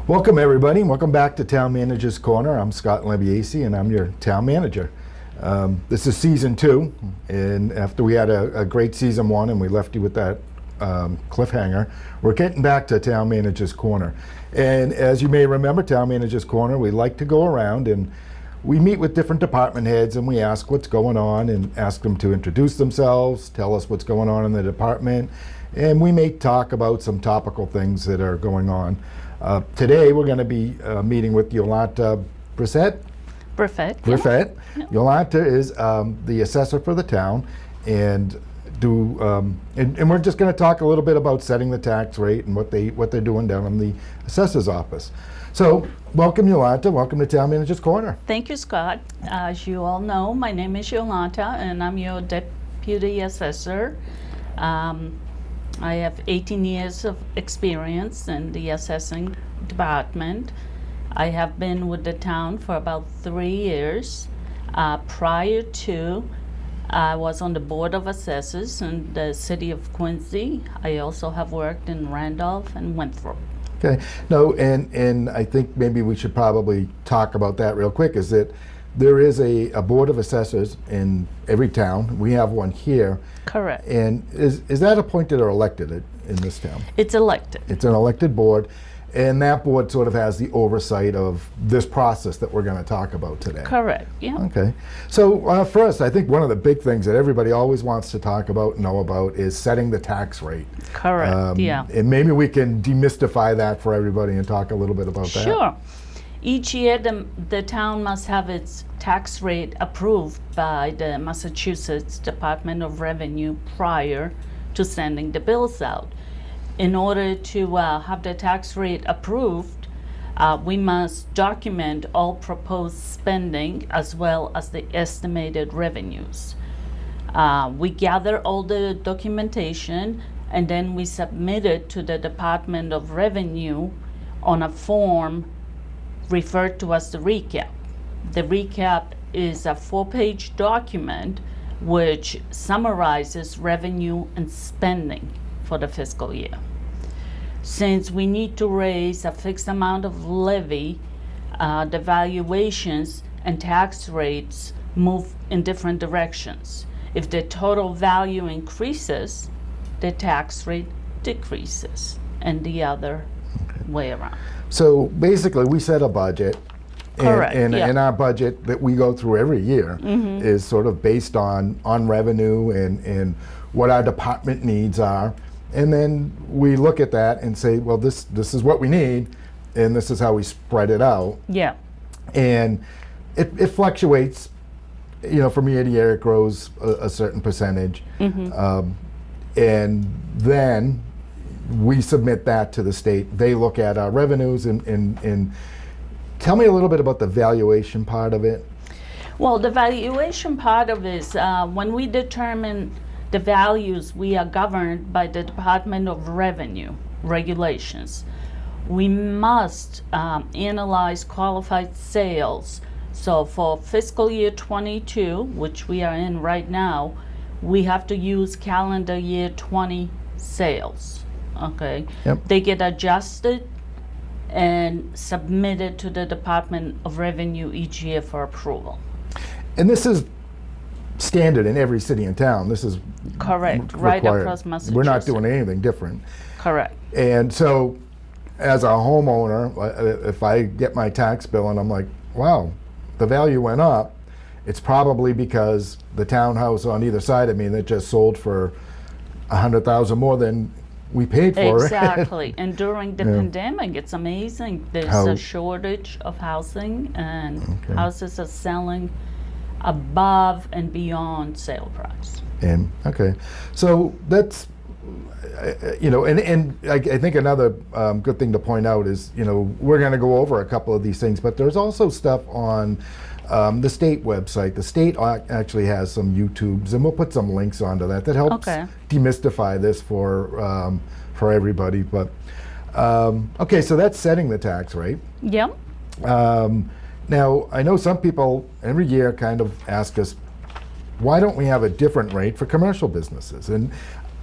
Welcome everybody, welcome back to Town Manager's Corner. I'm Scott Lebiasi and I'm your Town Manager. This is season 2, and after we had a great season 1 and we left you with that cliffhanger, we're getting back to Town Manager's Corner. And as you may remember, Town Manager's Corner, we like to go around and we meet with different department heads and we ask what's going on and ask them to introduce themselves, tell us what's going on in the department, and we may talk about some topical things that are going on. Today we're going to be meeting with Jolanta Briffett. Briffett. Yeah. Jolanta is the assessor for the town, and we're just going to talk a little bit about setting the tax rate and what they're doing down in the assessor's office. So, welcome Jolanta. Welcome to Town Manager's Corner. Thank you, Scott. As you all know, my name is Jolanta, and I'm your deputy assessor. I have 18 years of experience in the assessing department. I have been with the town for about 3 years. Prior to, I was on the Board of Assessors in the city of Quincy. I also have worked in Randolph and Winthrop. Okay. No, and I think maybe we should probably talk about that real quick, is that there is a Board of Assessors in every town. We have one here. Correct. And is that appointed or elected in this town? It's elected. It's an elected board, and that board sort of has the oversight of this process that we're going to talk about today. Correct, yeah. Okay. So first, I think one of the big things that everybody always wants to talk about and know about is setting the tax rate. Correct, yeah. And maybe we can demystify that for everybody and talk a little bit about that. Sure. Each year, the town must have its tax rate approved by the Massachusetts Department of Revenue prior to sending the bills out. In order to have the tax rate approved, we must document all proposed spending as well as the estimated revenues. We gather all the documentation and then we submit it to the Department of Revenue on a form referred to as the recap. The recap is a 4-page document which summarizes revenue and spending for the fiscal year. Since we need to raise a fixed amount of levy, the valuations and tax rates move in different directions. If the total value increases, the tax rate decreases, and the other way around. So basically, we set a budget. Correct. And our budget that we go through every year is sort of based on revenue and what our department needs are. And then we look at that and say, well, this is what we need, and this is how we spread it out. Yeah. And it fluctuates, from year to year. It grows a certain percentage. And then we submit that to the state. They look at our revenues and tell me a little bit about the valuation part of it. Well, the valuation part of it is when we determine the values, we are governed by the Department of Revenue regulations. We must analyze qualified sales. So for fiscal year 22, which we are in right now, we have to use calendar year 20 sales. Okay. Yep. They get adjusted and submitted to the Department of Revenue each year for approval. And this is standard in every city and town. This is correct, required. right across Massachusetts. We're not doing anything different. Correct. And so, as a homeowner, if I get my tax bill and I'm like, wow, the value went up, it's probably because the townhouse on either side of me that just sold for $100,000 more than we paid for exactly. And during the pandemic, it's amazing. There's a shortage of housing, and houses are selling above and beyond sale price. And so that's and I think another good thing to point out is we're going to go over a couple of these things, but there's also stuff on the state website. The state actually has some YouTubes, and we'll put some links onto that helps demystify this for everybody. But so that's setting the tax rate. Yeah. Now I know some people every year kind of ask us, why don't we have a different rate for commercial businesses? And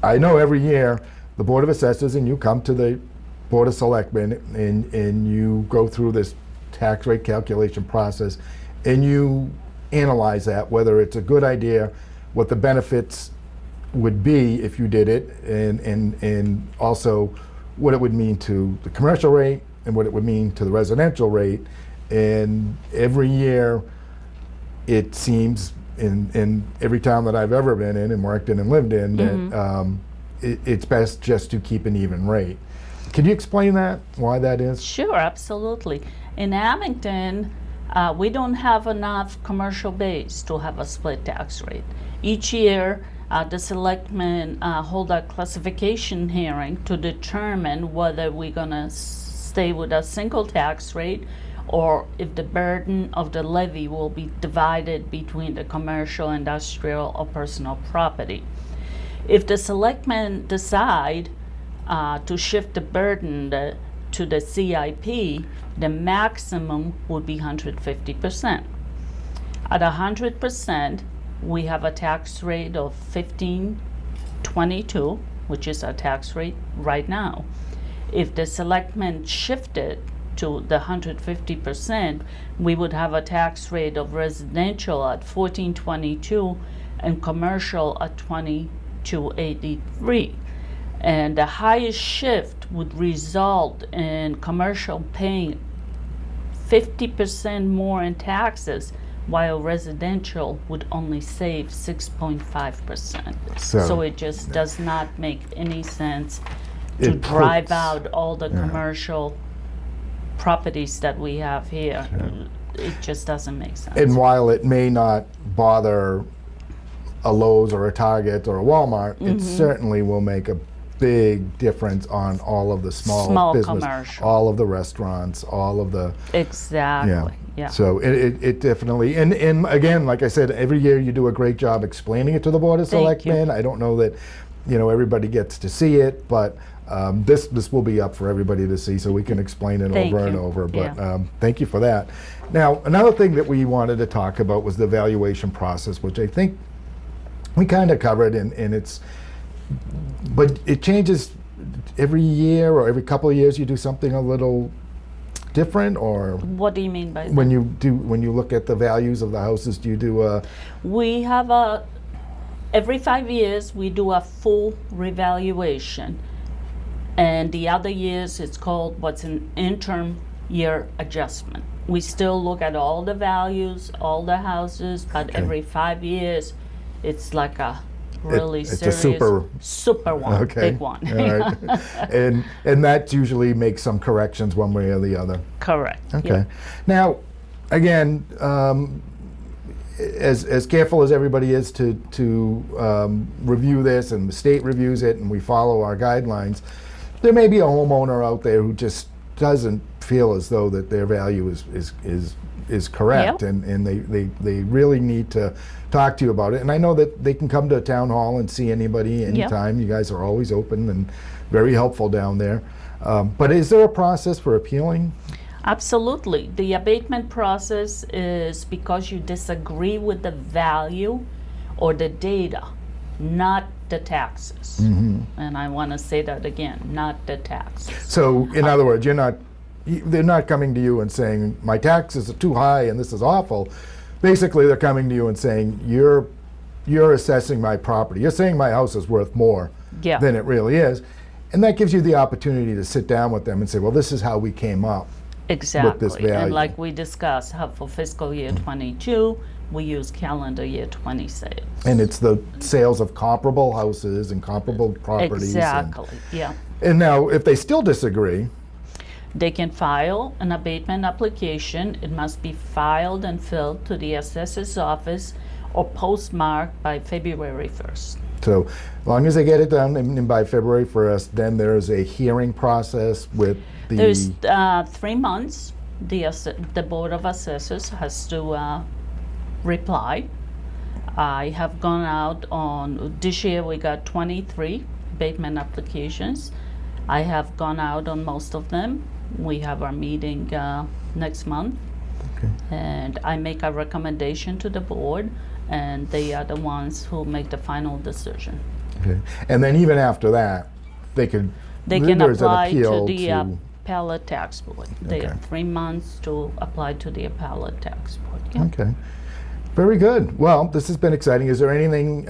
I know every year the Board of Assessors and you come to the Board of Selectmen and you go through this tax rate calculation process and you analyze that, whether it's a good idea, what the benefits would be if you did it, and also what it would mean to the commercial rate and what it would mean to the residential rate. And every year it seems in every town that I've ever been in and worked in and lived in that it's best just to keep an even rate. Can you explain that, why that is? Sure, absolutely. In Abington, we don't have enough commercial base to have a split tax rate. Each year, the selectmen hold a classification hearing to determine whether we're gonna stay with a single tax rate or if the burden of the levy will be divided between the commercial, industrial, or personal property. If the selectmen decide to shift the burden to the CIP, the maximum would be 150%. At 100%, we have a tax rate of 1522, which is our tax rate right now. If the selectmen shifted to the 150%, we would have a tax rate of residential at 1422 and commercial at 2283. And the highest shift would result in commercial paying 50% more in taxes, while residential would only save 6.5%. So it just does not make any sense to drive out all the commercial properties that we have here. It just doesn't make sense. And while it may not bother a Lowe's or a Target or a Walmart, it certainly will make a big difference on all of the small business, commercial, all of the restaurants, all of the exactly. Yeah. So it definitely, and again, like I said, every year you do a great job explaining it to the Board of Selectmen. I don't know that everybody gets to see it, but this will be up for everybody to see, so we can explain it over and over. But thank you for that. Now, another thing that we wanted to talk about was the valuation process, which I think we kind of covered, and but it changes every year or every couple of years. You do something a little different, or what do you mean by that? When you look at the values of the houses, do you do we have every 5 years we do a full revaluation, and the other years it's called what's an interim year adjustment. We still look at all the values, all the houses, but every 5 years it's like a really it's serious, a super one, big one. All right. and that usually makes some corrections one way or the other. Correct. Okay. Yeah. Now, again, as careful as everybody is to review this, and the state reviews it, and we follow our guidelines, there may be a homeowner out there who just doesn't feel as though that their value is correct, and they really need to talk to you about it. And I know that they can come to a town hall and see anybody anytime. You guys are always open and very helpful down there. But is there a process for appealing? Absolutely. The abatement process is because you disagree with the value or the data, not the taxes. And I want to say that again, not the taxes. So in other words, they're not coming to you and saying, my taxes are too high and this is awful. Basically, they're coming to you and saying, you're assessing my property. You're saying my house is worth more than it really is. And that gives you the opportunity to sit down with them and say, well, this is how we came up with this value. And like we discussed, for fiscal year 22, we use calendar year 20 sales. And it's the sales of comparable houses and comparable properties. Exactly, And now, if they still disagree, they can file an abatement application. It must be filed and filled to the assessor's office or postmarked by February 1st. So as long as they get it done and by February 1st, then there's a hearing process with the... There's 3 months. The Board of Assessors has to reply. I have gone out on, this year we got 23 abatement applications. I have gone out on most of them. We have our meeting next month, and I make a recommendation to the board, and they are the ones who make the final decision. Okay. And then even after that, they could They can There's an apply to appeal the to- appellate tax board. They Okay. have 3 months to apply to the appellate tax board. Yeah. Okay. Very good. Well, this has been exciting. Is there anything,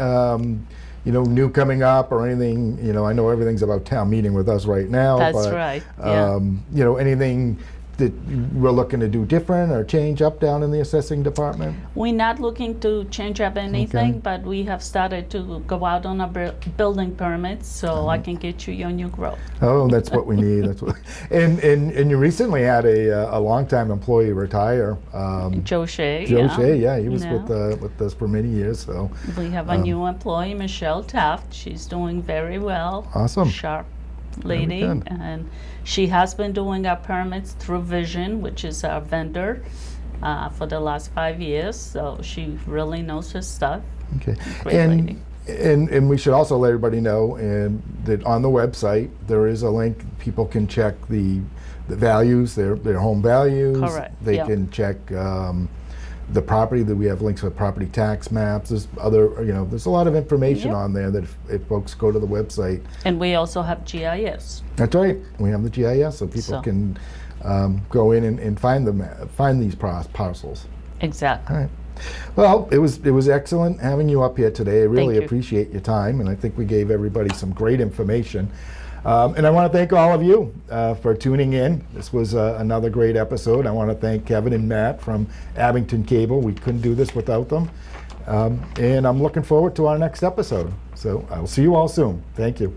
new coming up or anything, I know everything's about town meeting with us right now. That's but, right, yeah. Anything that we're looking to do different or change up, down in the assessing department? We're not looking to change up anything, Okay. but we have started to go out on our building permits, so I can get you your new growth. Oh, that's what we need. That's what. And you recently had a longtime employee retire. Joe Shea. Joe Shea, yeah, he was Yeah. with us for many years. So We have a new employee, Michelle Taft. She's doing very well. Awesome. Sharp lady. good. And she has been doing our permits through Vision, which is our vendor, for the last 5 years. So she really knows her stuff. okay, Great and lady. and we should also let everybody know that on the website there is a link. People can check the values, their home values. Correct, They yeah. can check. The property, that we have links with property tax maps. There's there's a lot of information Yep. on there that if folks go to the website. And we also have GIS. That's right. We have the GIS, so people So- can go in and find these parcels. Exactly. All right. Well, it was excellent having you up here today. I really Thank you. appreciate your time, and I think we gave everybody some great information. And I want to thank all of you for tuning in. This was another great episode. I want to thank Kevin and Matt from Abington Cable. We couldn't do this without them. And I'm looking forward to our next episode. So I'll see you all soon. Thank you.